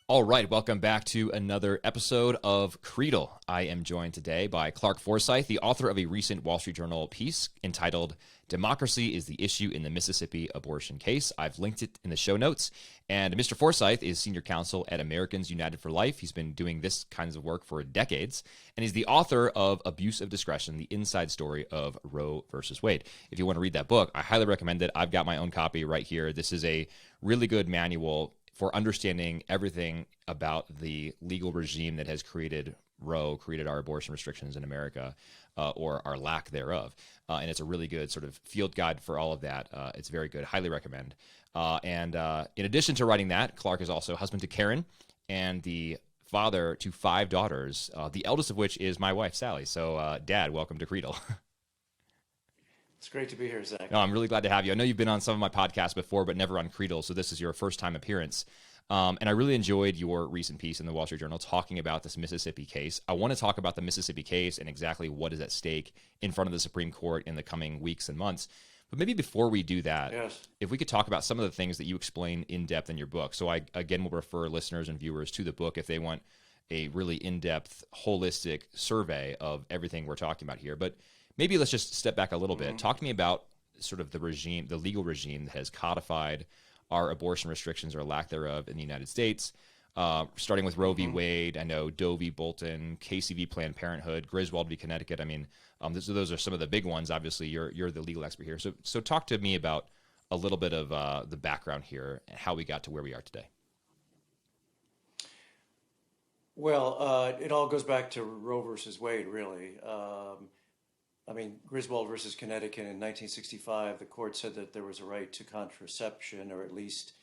All right, welcome back to another episode of Creedle. I am joined today by Clarke Forsythe, the author of a recent Wall Street Journal piece entitled "Democracy is the Issue in the Mississippi Abortion Case." I've linked it in the show notes. And Mr. Forsythe is senior counsel at Americans United for Life. He's been doing this kinds of work for decades. And he's the author of Abuse of Discretion, the inside story of Roe versus Wade. If you want to read that book, I highly recommend it. I've got my own copy right here. This is a really good manual for understanding everything about the legal regime that has created Roe, created our abortion restrictions in America, or our lack thereof. And it's a really good sort of field guide for all of that. It's very good. Highly recommend. And in addition to writing that, Clarke is also husband to Karen and the father to 5 daughters, the eldest of which is my wife, Sally. So, Dad, welcome to Creedle. It's great to be here, Zach. No, I'm really glad to have you. I know you've been on some of my podcasts before, but never on Creedle, so this is your first time appearance. And I really enjoyed your recent piece in the Wall Street Journal talking about this Mississippi case. I want to talk about the Mississippi case and exactly what is at stake in front of the Supreme Court in the coming weeks and months. But maybe before we do that, if we could talk about some of the things that you explain in depth in your book. So I, again, will refer listeners and viewers to the book if they want a really in-depth, holistic survey of everything we're talking about here. But maybe let's just step back a little bit. Talk to me about sort of the regime, the legal regime that has codified our abortion restrictions or lack thereof in the United States, starting with Roe v. Wade. I know Doe v. Bolton, Casey v. Planned Parenthood, Griswold v. Connecticut. I mean, those are some of the big ones. Obviously, you're the legal expert here. So talk to me about a little bit of the background here and how we got to where we are today. Well, it all goes back to Roe versus Wade, really. Griswold versus Connecticut in 1965, the court said that there was a right to contraception, or at least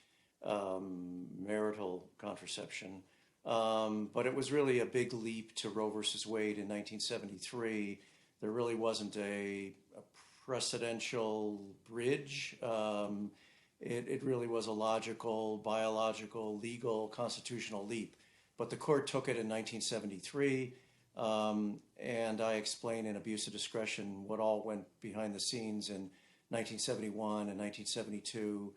marital contraception. But it was really a big leap to Roe versus Wade in 1973. There really wasn't a precedential bridge. It really was a logical, biological, legal, constitutional leap. But the court took it in 1973. And I explain in Abuse of Discretion what all went behind the scenes in 1971 and 1972,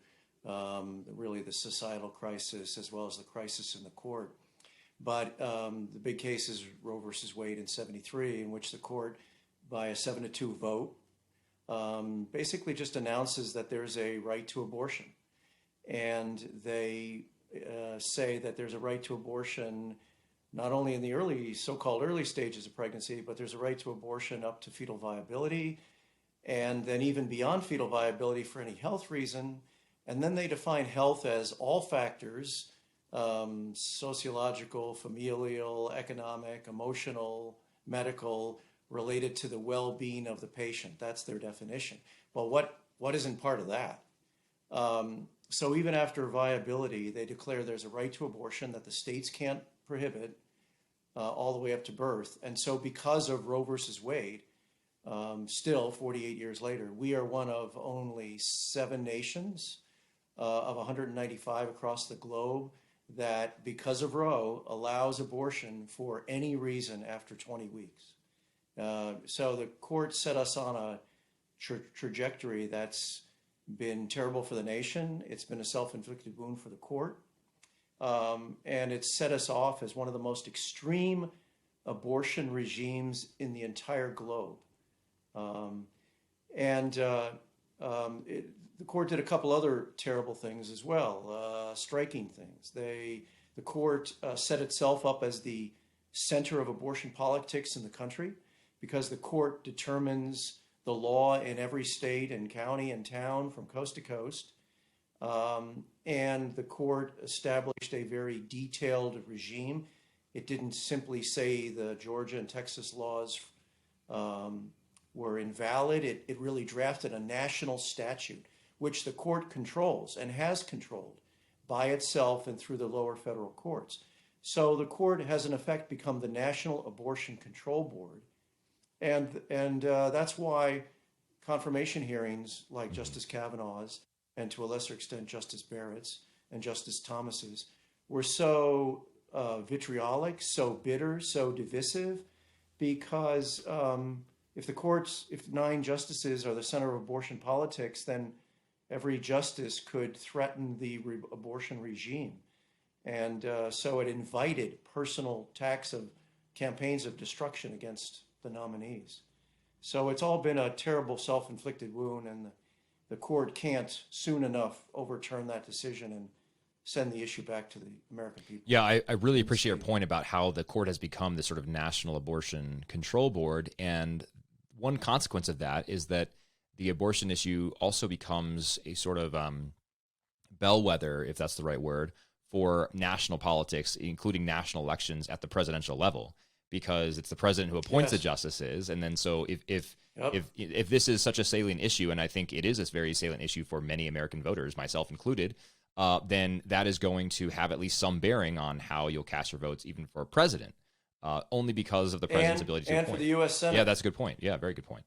really the societal crisis as well as the crisis in the court. But the big case is Roe versus Wade in 73, in which the court, by a 7-2 vote, basically just announces that there's a right to abortion. And they say that there's a right to abortion not only in the so-called early stages of pregnancy, but there's a right to abortion up to fetal viability, and then even beyond fetal viability for any health reason. And then they define health as all factors, sociological, familial, economic, emotional, medical, related to the well-being of the patient. That's their definition. Well, what isn't part of that? So even after viability, they declare there's a right to abortion that the states can't prohibit, all the way up to birth. And so because of Roe versus Wade, still 48 years later, we are one of only 7 nations of 195 across the globe that, because of Roe, allows abortion for any reason after 20 weeks. So the court set us on a trajectory that's been terrible for the nation. It's been a self-inflicted wound for the court. And it set us off as one of the most extreme abortion regimes in the entire globe. The court did a couple other terrible things as well, striking things. The court set itself up as the center of abortion politics in the country, because the court determines the law in every state and county and town from coast to coast. And the court established a very detailed regime. It didn't simply say the Georgia and Texas laws were invalid. It really drafted a national statute, which the court controls and has controlled by itself and through the lower federal courts. So the court has in effect become the National Abortion Control Board. And that's why confirmation hearings like Justice Kavanaugh's, and to a lesser extent Justice Barrett's and Justice Thomas's, were so vitriolic, so bitter, so divisive, because if 9 justices are the center of abortion politics, then every justice could threaten the abortion regime. And so it invited personal attacks of campaigns of destruction against the nominees. So it's all been a terrible self-inflicted wound, and the court can't soon enough overturn that decision and send the issue back to the American people. Yeah, I really appreciate your point about how the court has become this sort of national abortion control board. And one consequence of that is that the abortion issue also becomes a sort of bellwether, if that's the right word, for national politics, including national elections at the presidential level, because it's the president who appoints the justices. And then so if this is such a salient issue, and I think it is a very salient issue for many American voters, myself included, then that is going to have at least some bearing on how you'll cast your votes, even for president, only because of the president's ability to appoint. And for the U.S. Senate. Yeah, that's a good point. Yeah, very good point.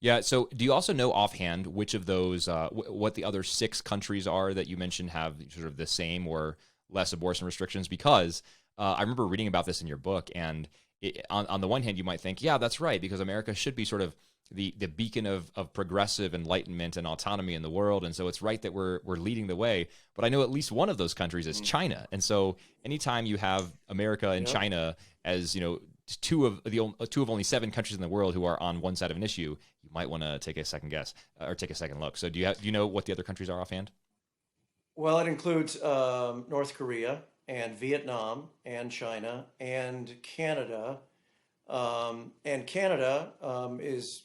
Yeah, so do you also know offhand which of those, what the other 6 countries are that you mentioned have sort of the same or less abortion restrictions? Because I remember reading about this in your book, and on the one hand, you might think, yeah, that's right, because America should be sort of the beacon of progressive enlightenment and autonomy in the world, and so it's right that we're leading the way. But I know at least one of those countries is China, and so anytime you have America and China as, you know, two of only 7 countries in the world who are on one side of an issue, you might want to take a second guess or take a second look. So do you know what the other countries are offhand? Well, it includes North Korea and Vietnam and China and Canada. And Canada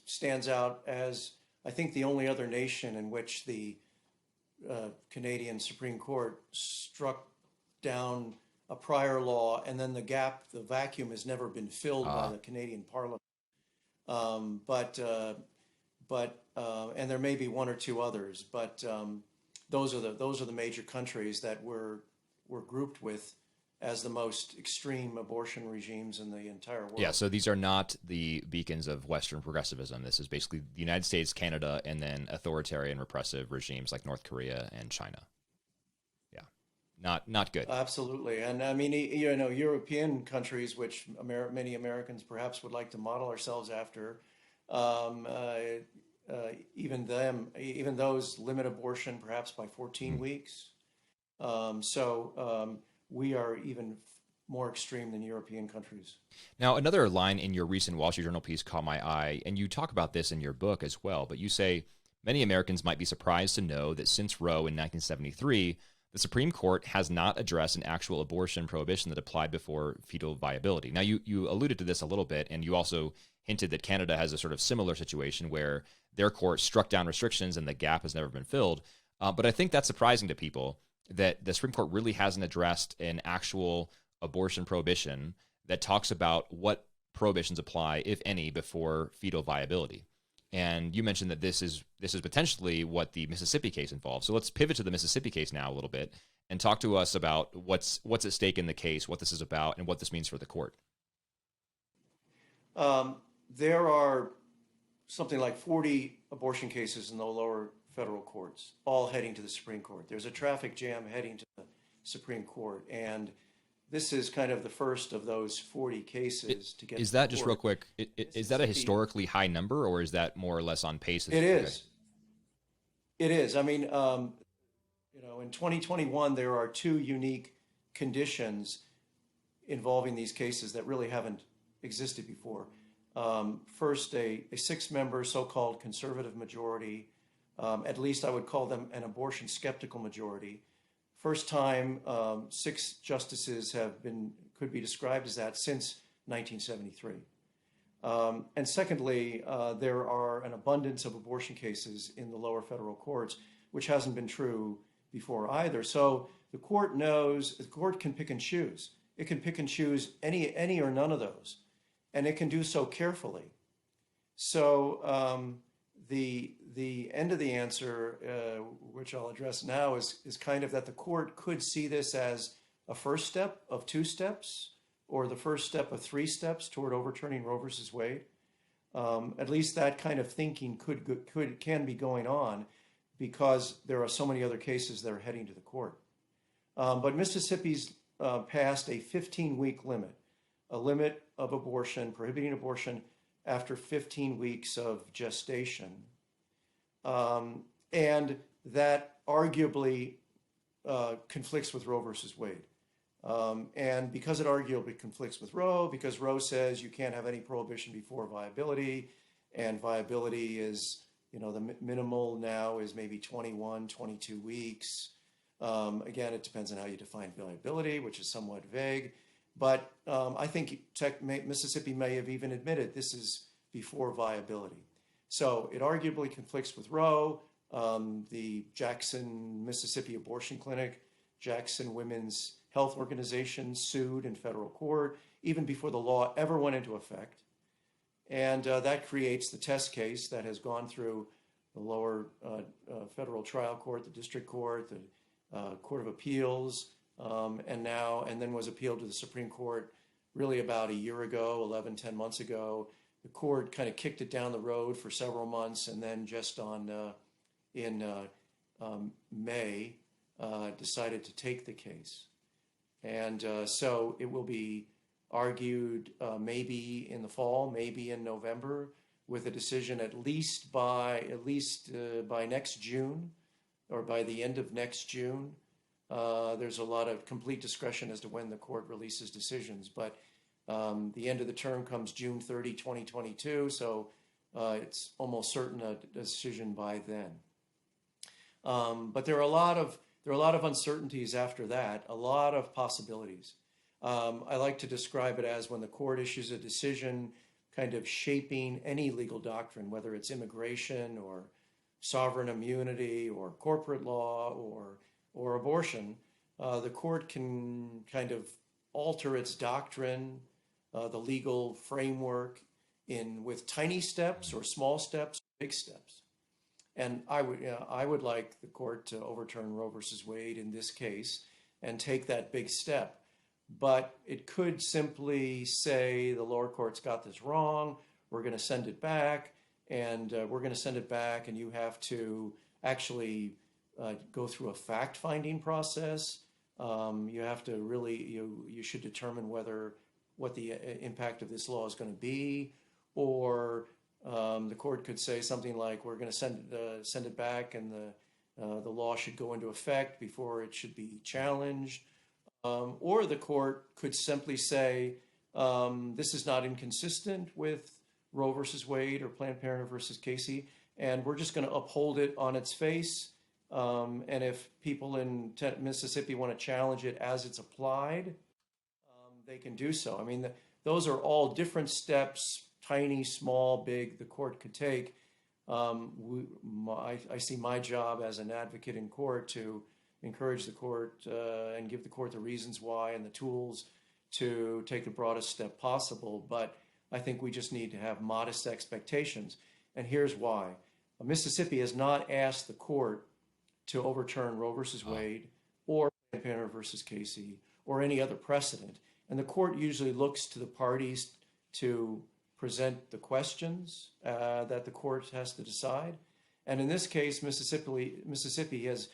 stands out as, I think, the only other nation in which the Canadian Supreme Court struck down a prior law, and then the vacuum has never been filled by the Canadian Parliament. And there may be one or two others, but those are the major countries that we're grouped with as the most extreme abortion regimes in the entire world. Yeah, so these are not the beacons of Western progressivism. This is basically the United States, Canada, and then authoritarian repressive regimes like North Korea and China. Yeah, not good. Absolutely. And I mean, you know, European countries, which many Americans perhaps would like to model ourselves after, even those limit abortion perhaps by 14 weeks. So we are even more extreme than European countries. Now, another line in your recent Wall Street Journal piece caught my eye, and you talk about this in your book as well, but you say, many Americans might be surprised to know that since Roe in 1973, the Supreme Court has not addressed an actual abortion prohibition that applied before fetal viability. Now, you alluded to this a little bit, and you also hinted that Canada has a sort of similar situation where their court struck down restrictions and the gap has never been filled. But I think that's surprising to people, that the Supreme Court really hasn't addressed an actual abortion prohibition that talks about what prohibitions apply, if any, before fetal viability. And you mentioned that this is potentially what the Mississippi case involves. So let's pivot to the Mississippi case now a little bit and talk to us about what's at stake in the case, what this is about, and what this means for the court. There are something like 40 abortion cases in the lower federal courts, all heading to the Supreme Court. There's a traffic jam heading to the Supreme Court, and this is kind of the first of those 40 cases to get. Is that, just real quick, is that a historically high number, or is that more or less on pace? It is. It is. I mean, you know, in 2021, there are 2 unique conditions involving these cases that really haven't existed before. First, a 6-member so-called conservative majority. At least I would call them an abortion skeptical majority. First time 6 justices could be described as that since 1973. And secondly, there are an abundance of abortion cases in the lower federal courts, which hasn't been true before either. So the court knows, the court can pick and choose. It can pick and choose any or none of those, and it can do so carefully. So the end of the answer, which I'll address now, is kind of that the court could see this as a first step of 2 steps, or the first step of 3 steps toward overturning Roe versus Wade. At least that kind of thinking can be going on, because there are so many other cases that are heading to the court. But Mississippi's passed a 15-week limit, a limit of abortion, prohibiting abortion after 15 weeks of gestation. And that arguably conflicts with Roe versus Wade. And because it arguably conflicts with Roe, because Roe says you can't have any prohibition before viability, and viability is, the minimal now is maybe 21, 22 weeks. Again, it depends on how you define viability, which is somewhat vague. But I think Mississippi may have even admitted this is before viability. So it arguably conflicts with Roe. The Jackson, Mississippi Abortion Clinic, Jackson Women's Health Organization sued in federal court even before the law ever went into effect. And that creates the test case that has gone through the lower federal trial court, the district court, the Court of Appeals, and then was appealed to the Supreme Court really about a year ago, 10 months ago. The court kind of kicked it down the road for several months, and then just in May decided to take the case. And so it will be argued maybe in the fall, maybe in November, with a decision at least by next June, or by the end of next June. There's a lot of complete discretion as to when the court releases decisions, but the end of the term comes June 30, 2022, so it's almost certain a decision by then. But there are a lot of uncertainties after that, a lot of possibilities. I like to describe it as when the court issues a decision kind of shaping any legal doctrine, whether it's immigration or sovereign immunity or corporate law or abortion, the court can kind of alter its doctrine, the legal framework with tiny steps or small steps, big steps. And I would like the court to overturn Roe versus Wade in this case and take that big step. But it could simply say the lower court's got this wrong, we're going to send it back, and you have to actually go through a fact-finding process. You have to you should determine what the impact of this law is going to be, or the court could say something like, we're going to send it back, and the law should go into effect before it should be challenged. Or the court could simply say, this is not inconsistent with Roe versus Wade or Planned Parenthood versus Casey, and we're just going to uphold it on its face. And if people in Mississippi want to challenge it as it's applied, they can do so. I mean, those are all different steps, tiny, small, big, the court could take. I see my job as an advocate in court to encourage the court and give the court the reasons why and the tools to take the broadest step possible. But I think we just need to have modest expectations. And here's why. Mississippi has not asked the court to overturn Roe versus Wade or Planned Parenthood versus Casey or any other precedent. And the court usually looks to the parties to present the questions that the court has to decide. And in this case, Mississippi has,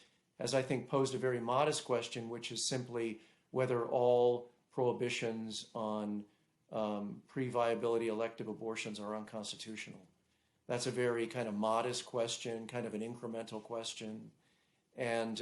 I think, posed a very modest question, which is simply whether all prohibitions on pre-viability elective abortions are unconstitutional. That's a very kind of modest question, kind of an incremental question. And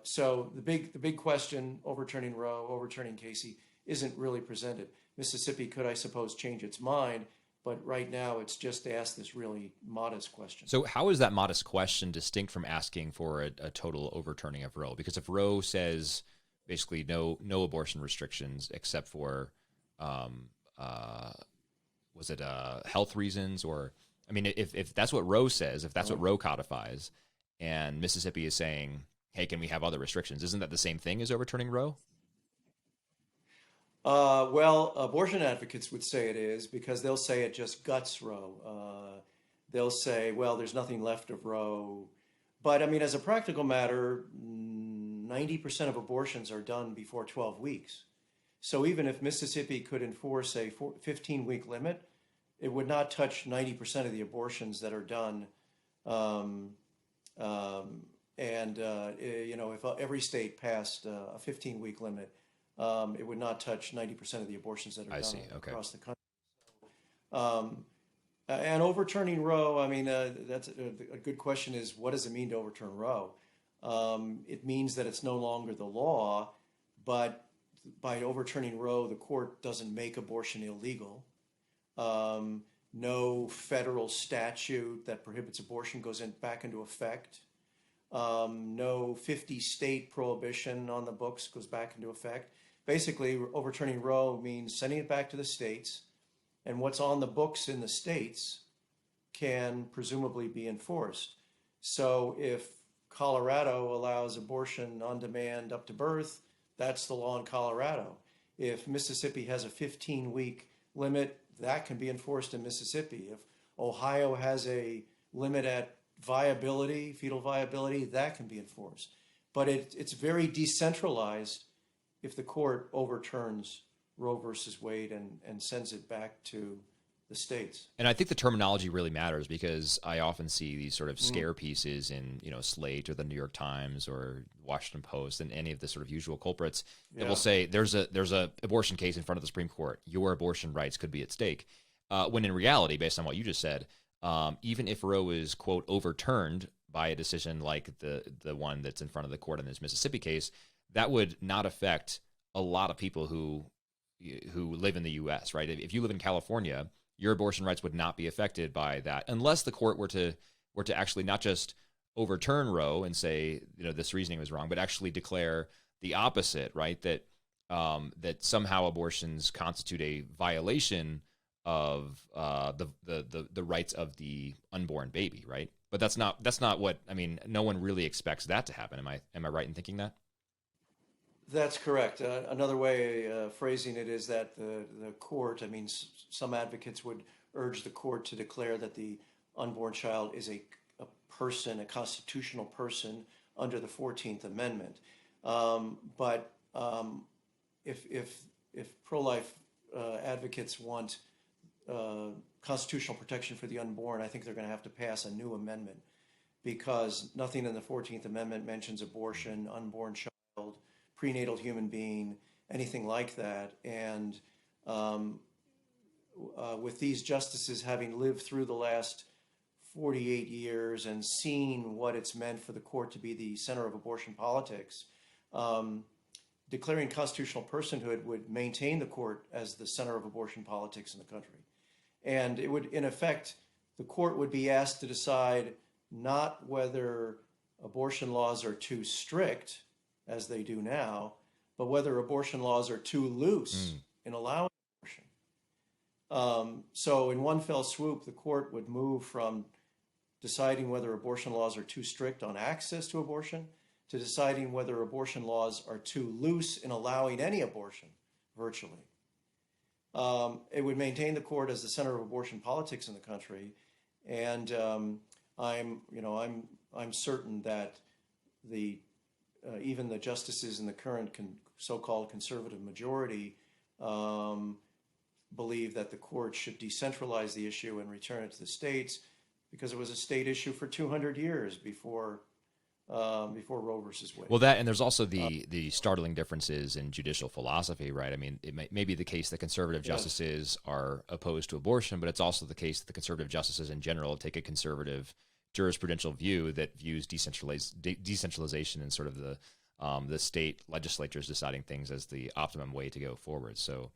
so the big question, overturning Roe, overturning Casey, isn't really presented. Mississippi could, I suppose, change its mind, but right now it's just asked this really modest question. So how is that modest question distinct from asking for a total overturning of Roe? Because if Roe says basically no abortion restrictions except for, health reasons? Or, I mean, if that's what Roe says, if that's what Roe codifies, and Mississippi is saying, hey, can we have other restrictions? Isn't that the same thing as overturning Roe? Well, abortion advocates would say it is, because they'll say it just guts Roe. They'll say, well, there's nothing left of Roe. But I mean, as a practical matter, 90% of abortions are done before 12 weeks. So even if Mississippi could enforce a 15-week limit, it would not touch 90% of the abortions that are done. If every state passed a 15-week limit, it would not touch 90% of the abortions that are done across the country. And overturning Roe, I mean, that's a good question is, what does it mean to overturn Roe? It means that it's no longer the law, but by overturning Roe, the court doesn't make abortion illegal. No federal statute that prohibits abortion goes back into effect. No 50-state prohibition on the books goes back into effect. Basically, overturning Roe means sending it back to the states, and what's on the books in the states can presumably be enforced. So if Colorado allows abortion on demand up to birth, that's the law in Colorado. If Mississippi has a 15-week limit, that can be enforced in Mississippi. If Ohio has a limit at viability, fetal viability, that can be enforced. But it's very decentralized if the court overturns Roe versus Wade and sends it back to the states. And I think the terminology really matters, because I often see these sort of scare pieces in, Slate or the New York Times or Washington Post and any of the sort of usual culprits that will say there's a abortion case in front of the Supreme Court. Your abortion rights could be at stake. When in reality, based on what you just said, even if Roe is, quote, overturned by a decision like the one that's in front of the court in this Mississippi case, that would not affect a lot of people who live in the U.S., right? If you live in California, your abortion rights would not be affected by that, unless the court were to actually not just overturn Roe and say, this reasoning was wrong, but actually declare the opposite, right? That somehow abortions constitute a violation of the rights of the unborn baby, right? But that's not what, no one really expects that to happen. Am I right in thinking that? That's correct. Another way phrasing it is that the court, some advocates would urge the court to declare that the unborn child is a person, a constitutional person under the 14th Amendment. But if pro-life advocates want constitutional protection for the unborn, I think they're going to have to pass a new amendment, because nothing in the 14th Amendment mentions abortion, unborn child, prenatal human being, anything like that. And with these justices having lived through the last 48 years and seen what it's meant for the court to be the center of abortion politics, declaring constitutional personhood would maintain the court as the center of abortion politics in the country. And it would, in effect, the court would be asked to decide not whether abortion laws are too strict, as they do now, but whether abortion laws are too loose in allowing abortion. So in one fell swoop, the court would move from deciding whether abortion laws are too strict on access to abortion to deciding whether abortion laws are too loose in allowing any abortion, virtually. It would maintain the court as the center of abortion politics in the country, and I'm certain that even the justices in the current so-called conservative majority believe that the court should decentralize the issue and return it to the states, because it was a state issue for 200 years before Roe versus Wade. Well, that, and there's also the startling differences in judicial philosophy, right? It may be the case that conservative justices are opposed to abortion, but it's also the case that the conservative justices in general take a conservative jurisprudential view that views decentralization and sort of the state legislatures deciding things as the optimum way to go forward. So,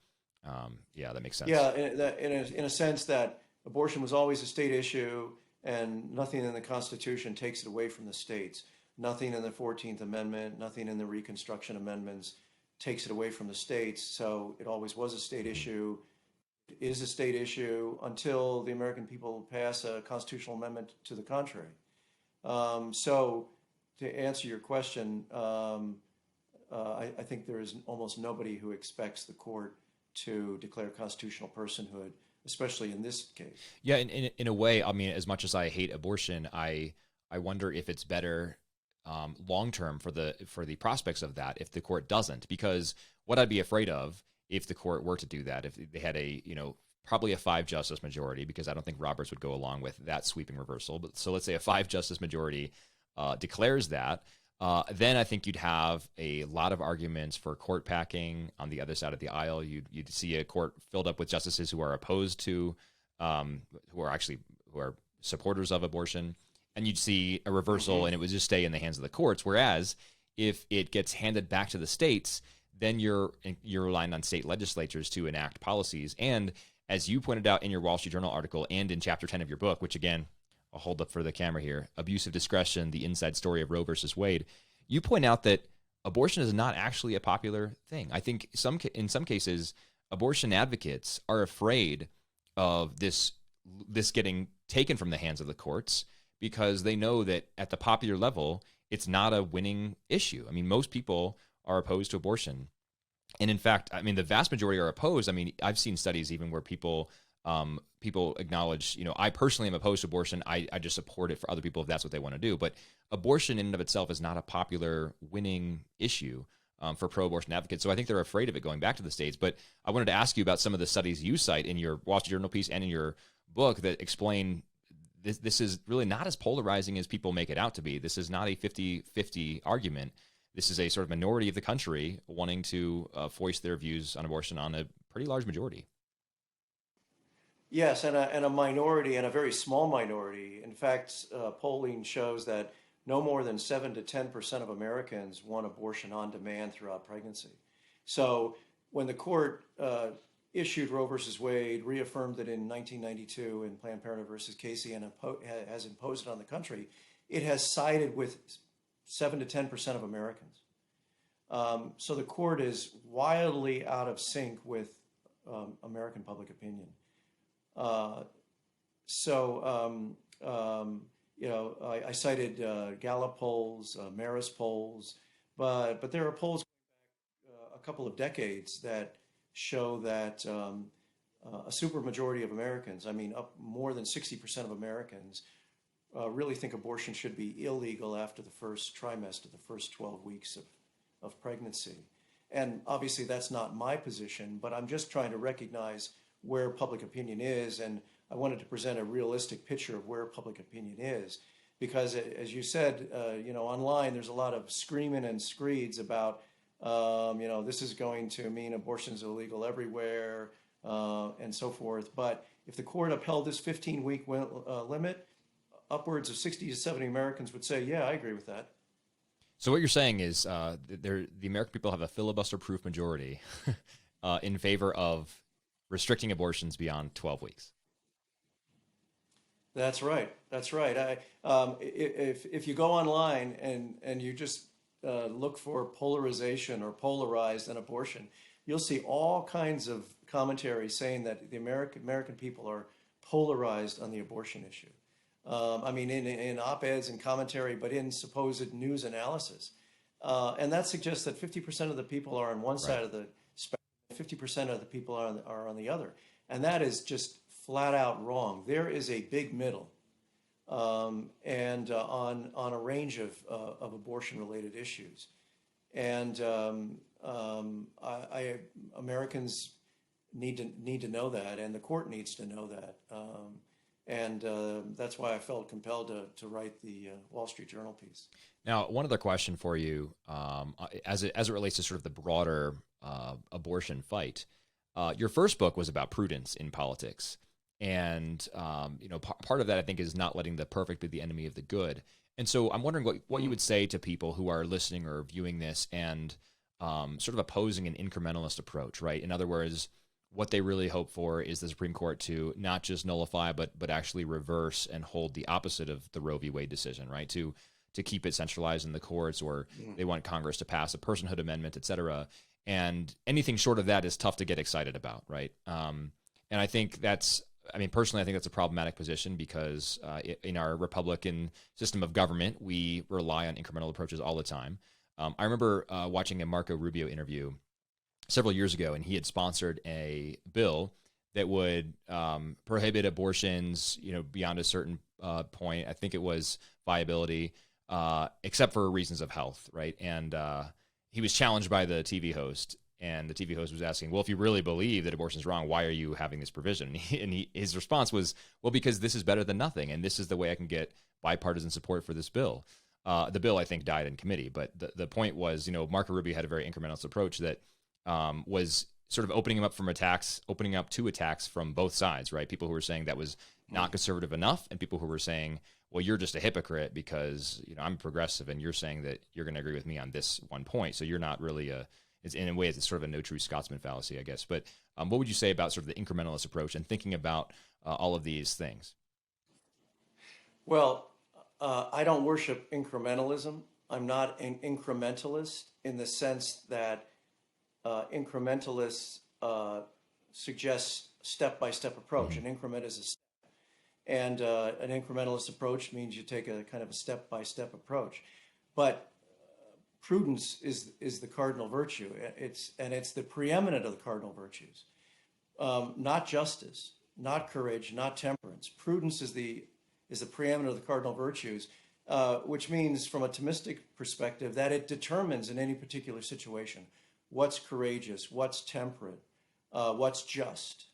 that makes sense. Yeah, in a sense that abortion was always a state issue, and nothing in the Constitution takes it away from the states. Nothing in the 14th Amendment, nothing in the Reconstruction Amendments takes it away from the states. So it always was a state issue. It is a state issue until the American people pass a constitutional amendment to the contrary. So to answer your question, I think there is almost nobody who expects the court to declare constitutional personhood, especially in this case. Yeah, in a way, as much as I hate abortion, I wonder if it's better long-term for the prospects of that if the court doesn't, because what I'd be afraid of if the court were to do that, if they had probably a 5-justice majority, because I don't think Roberts would go along with that sweeping reversal. But so let's say a 5-justice majority declares that, then I think you'd have a lot of arguments for court packing on the other side of the aisle. You'd see a court filled up with justices who are opposed to, who are supporters of abortion, and you'd see a reversal, and it would just stay in the hands of the courts. Whereas if it gets handed back to the states, then you're relying on state legislatures to enact policies. And as you pointed out in your Wall Street Journal article and in chapter 10 of your book, which again, I'll hold up for the camera here, Abuse of Discretion, the Inside Story of Roe versus Wade, you point out that abortion is not actually a popular thing. I think in some cases, abortion advocates are afraid of this getting taken from the hands of the courts because they know that at the popular level, it's not a winning issue. I mean, most people are opposed to abortion. And in fact, I mean, the vast majority are opposed. I mean, I've seen studies even where people acknowledge, I personally am opposed to abortion. I just support it for other people if that's what they want to do. But abortion in and of itself is not a popular winning issue for pro-abortion advocates. So I think they're afraid of it going back to the states. But I wanted to ask you about some of the studies you cite in your Wall Street Journal piece and in your book that explain this is really not as polarizing as people make it out to be. This is not a 50-50 argument. This is a sort of minority of the country wanting to voice their views on abortion on a pretty large majority. Yes, and a minority, and a very small minority. In fact, polling shows that no more than 7 to 10% of Americans want abortion on demand throughout pregnancy. So when the court issued Roe versus Wade, reaffirmed it in 1992 in Planned Parenthood versus Casey, and has imposed it on the country, it has sided with 7 to 10% of Americans. So the court is wildly out of sync with American public opinion. I cited Gallup polls, Marist polls, but there are polls a couple of decades that show that a supermajority of Americans, up more than 60% of Americans, really think abortion should be illegal after the first trimester, the first 12 weeks of pregnancy. And obviously that's not my position, but I'm just trying to recognize where public opinion is, and I wanted to present a realistic picture of where public opinion is. Because as you said, online there's a lot of screaming and screeds about, this is going to mean abortion is illegal everywhere, and so forth. But if the court upheld this 15-week limit, upwards of 60 to 70 Americans would say, yeah, I agree with that. So what you're saying is the American people have a filibuster-proof majority in favor of restricting abortions beyond 12 weeks. That's right. That's right. If you go online and you just look for polarization or polarized an abortion, you'll see all kinds of commentary saying that the American people are polarized on the abortion issue. In op-eds and commentary, but in supposed news analysis. And that suggests that 50% of the people are on one side of the spectrum, 50% of the people are on the other. And that is just flat out wrong. There is a big middle, and on a range of abortion-related issues. And Americans need to know that, and the court needs to know that. That's why I felt compelled to write the Wall Street Journal piece. Now, one other question for you, as it relates to sort of the broader abortion fight. Your first book was about prudence in politics, and part of that I think is not letting the perfect be the enemy of the good. And so I'm wondering what you would say to people who are listening or viewing this and sort of opposing an incrementalist approach, right? In other words, what they really hope for is the Supreme Court to not just nullify, but actually reverse and hold the opposite of the Roe v. Wade decision, right? To keep it centralized in the courts, or they want Congress to pass a personhood amendment, et cetera. And anything short of that is tough to get excited about, right? And I think personally, I think that's a problematic position because in our Republican system of government, we rely on incremental approaches all the time. I remember watching a Marco Rubio interview several years ago, and he had sponsored a bill that would prohibit abortions, beyond a certain point. I think it was viability, except for reasons of health, right? And he was challenged by the TV host, and the TV host was asking, well, if you really believe that abortion is wrong, why are you having this provision? And his response was, well, because this is better than nothing, and this is the way I can get bipartisan support for this bill. The bill, I think, died in committee, but the point was, Marco Rubio had a very incrementalist approach that was sort of opening up to attacks from both sides, right? People who were saying that was not conservative enough, and people who were saying, well, you're just a hypocrite because I'm progressive and you're saying that you're going to agree with me on this one point, so you're not really an in a way, it's sort of a no true Scotsman fallacy, I guess. But what would you say about sort of the incrementalist approach and thinking about all of these things? Well, I don't worship incrementalism. I'm not an incrementalist in the sense that incrementalists suggest step-by-step approach. An increment is a step. And an incrementalist approach means you take a kind of a step-by-step approach. But prudence is the cardinal virtue. It's the preeminent of the cardinal virtues. Not justice, not courage, not temperance. Prudence is the preeminent of the cardinal virtues, which means from a Thomistic perspective that it determines in any particular situation what's courageous, what's temperate, what's just.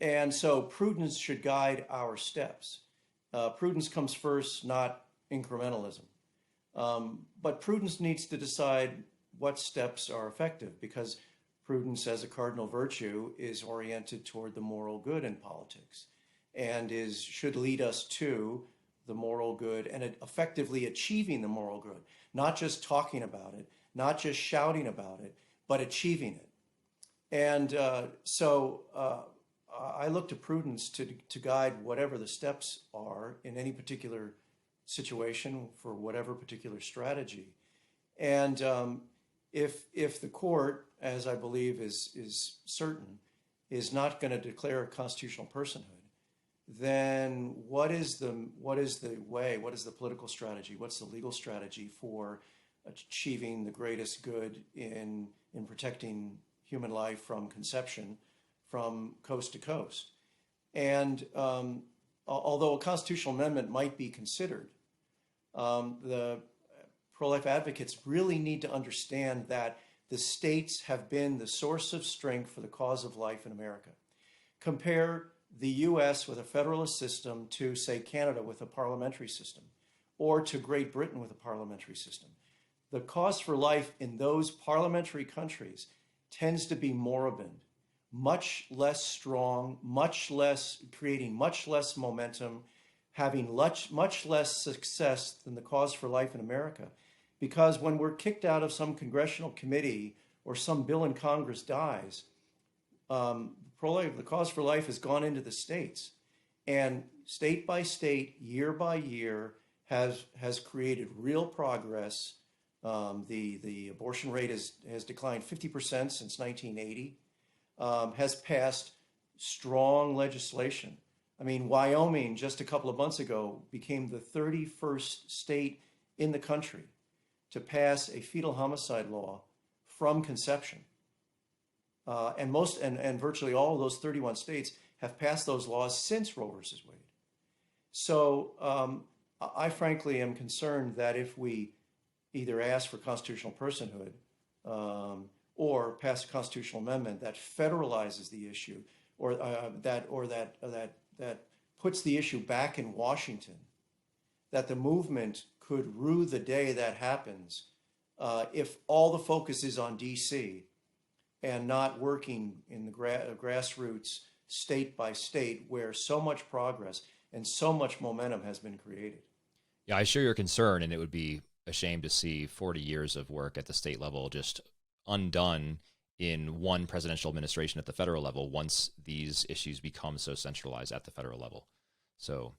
And so prudence should guide our steps. Prudence comes first, not incrementalism. But prudence needs to decide what steps are effective, because prudence as a cardinal virtue is oriented toward the moral good in politics and should lead us to the moral good and effectively achieving the moral good, not just talking about it, not just shouting about it, but achieving it. And so I look to prudence to guide whatever the steps are in any particular situation for whatever particular strategy. And if the court, as I believe is certain, is not going to declare constitutional personhood, then what is the way? What is the political strategy? What's the legal strategy for achieving the greatest good in protecting human life from conception, from coast to coast? And although a constitutional amendment might be considered, the pro-life advocates really need to understand that the states have been the source of strength for the cause of life in America. Compare the U.S. with a federalist system to, say, Canada with a parliamentary system, or to Great Britain with a parliamentary system. The cause for life in those parliamentary countries tends to be moribund, much less strong, creating much less momentum, having much less success than the cause for life in America. Because when we're kicked out of some congressional committee or some bill in Congress dies, the cause for life has gone into the states. And state by state, year by year, has created real progress. The abortion rate has declined 50% since 1980, has passed strong legislation. I mean, Wyoming, just a couple of months ago, became the 31st state in the country to pass a fetal homicide law from conception. And virtually all of those 31 states have passed those laws since Roe versus Wade. So I frankly am concerned that if we either ask for constitutional personhood or pass a constitutional amendment that federalizes the issue, or that puts the issue back in Washington, that the movement could rue the day that happens if all the focus is on D.C. and not working in the grassroots, state by state, where so much progress and so much momentum has been created. Yeah, I share your concern, and it would be a shame to see 40 years of work at the state level just undone in one presidential administration at the federal level once these issues become so centralized at the federal level. So,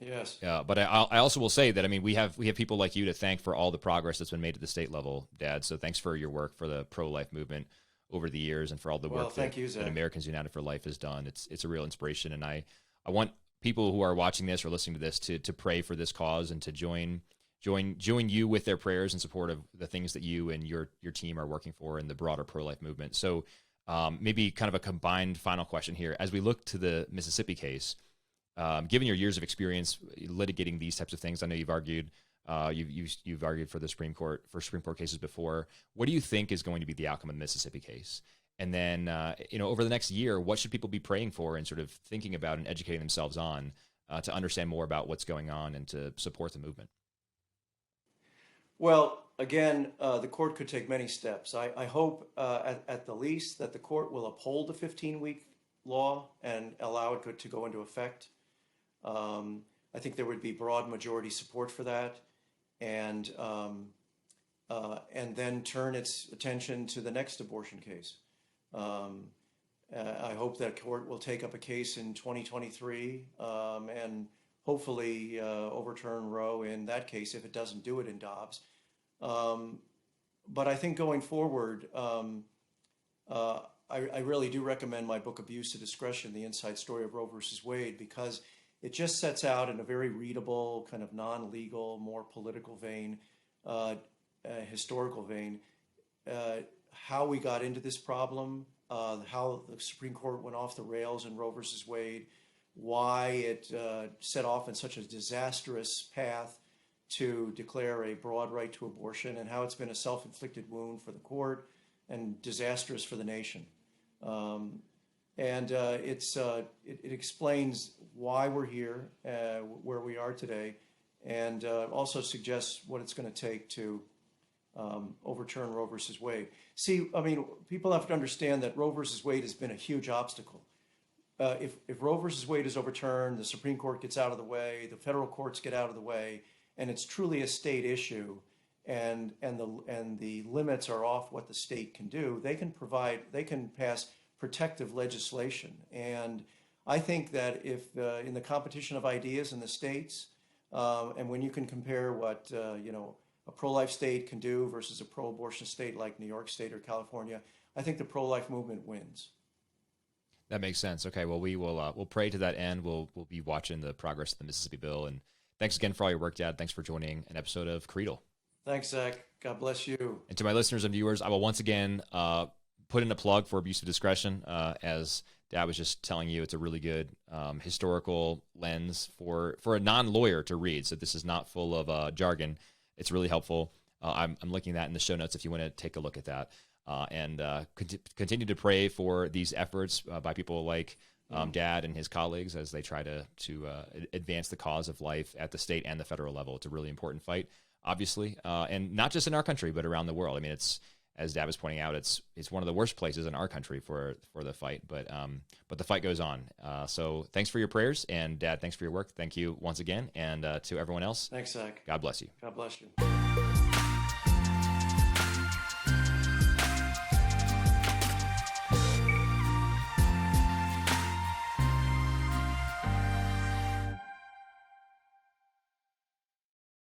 yes. But I also will say that, I mean, we have people like you to thank for all the progress that's been made at the state level, Dad. So thanks for your work for the pro-life movement over the years and for all the work that Americans United for Life has done. It's a real inspiration, and I want people who are watching this or listening to this to pray for this cause and to join you with their prayers in support of the things that you and your team are working for in the broader pro-life movement. So maybe kind of a combined final question here. As we look to the Mississippi case, given your years of experience litigating these types of things, I know you've argued for the Supreme Court cases before. What do you think is going to be the outcome of the Mississippi case? And then, over the next year, what should people be praying for and sort of thinking about and educating themselves on to understand more about what's going on and to support the movement? Well, again, the court could take many steps. I hope at the least that the court will uphold the 15-week law and allow it to go into effect. I think there would be broad majority support for that. And and then turn its attention to the next abortion case. I hope that court will take up a case in 2023 and hopefully overturn Roe in that case if it doesn't do it in Dobbs. But I think going forward, I really do recommend my book, Abuse of Discretion, The Inside Story of Roe versus Wade, because it just sets out in a very readable, kind of non-legal, more political vein, historical vein, how we got into this problem, how the Supreme Court went off the rails in Roe versus Wade, why it set off in such a disastrous path to declare a broad right to abortion, and how it's been a self-inflicted wound for the court and disastrous for the nation. It explains why we're here, where we are today, and also suggests what it's going to take to overturn Roe versus Wade. See, I mean, people have to understand that Roe versus Wade has been a huge obstacle. If Roe versus Wade is overturned, the Supreme Court gets out of the way, the federal courts get out of the way, and it's truly a state issue, and the limits are off what the state can do, they can pass protective legislation. And I think that if in the competition of ideas in the states, and when you can compare what a pro-life state can do versus a pro-abortion state like New York State or California, I think the pro-life movement wins. That makes sense. Okay, well, we'll pray to that end. We'll be watching the progress of the Mississippi bill. And thanks again for all your work, Dad. Thanks for joining an episode of Creedle. Thanks, Zach. God bless you. And to my listeners and viewers, I will once again put in a plug for Abuse of Discretion. As Dad was just telling you, it's a really good historical lens for a non-lawyer to read. So this is not full of jargon. It's really helpful. I'm linking that in the show notes if you want to take a look at that. And continue to pray for these efforts by people like Dad and his colleagues as they try to advance the cause of life at the state and the federal level. It's a really important fight, obviously, and not just in our country, but around the world. I mean, it's, as Dad was pointing out, it's one of the worst places in our country for the fight, but the fight goes on. So thanks for your prayers, and Dad, thanks for your work. Thank you once again, and to everyone else. Thanks, Zach. God bless you. God bless you.